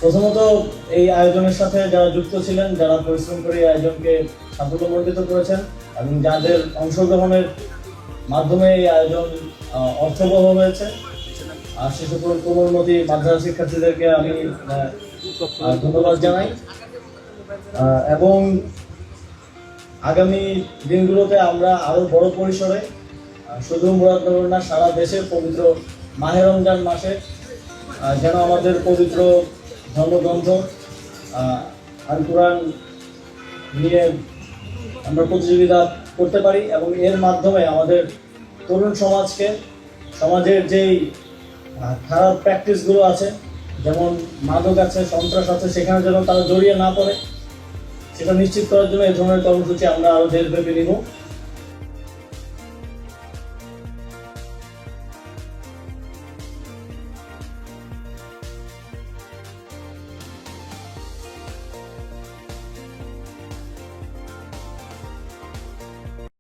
প্রথমত এই আয়োজনের সাথে যারা যুক্ত ছিলেন, যারা পরিশ্রম করে এই আয়োজনকে সাফল্যমণ্ডিত করেছেন এবং যাদের অংশগ্রহণের মাধ্যমে এই আয়োজন অর্থবহ হয়েছে, আর শিশুপুর কোমলমতি মাদ্রাসা শিক্ষার্থীদেরকে আমি ধন্যবাদ জানাই। এবং আগামী দিনগুলোতে আমরা আরো বড় পরিসরে শুধু মুরাদনগর না, সারা দেশের পবিত্র মাহে রমজান মাসে যেন আমাদের পবিত্র ধর্মগ্রন্থ আল কোরআন নিয়ে আমরা প্রতিযোগিতা করতে পারি এবং এর মাধ্যমে আমাদের তরুণ সমাজকে, সমাজের যেই খারাপ প্র্যাকটিসগুলো আছে, যেমন মাদক আছে, সন্ত্রাস আছে, সেখানে যেন তারা জড়িয়ে না পড়ে, সেটা নিশ্চিত করার জন্য এই ধরনের কর্মসূচি আমরা আরো দেশব্যাপী নিব।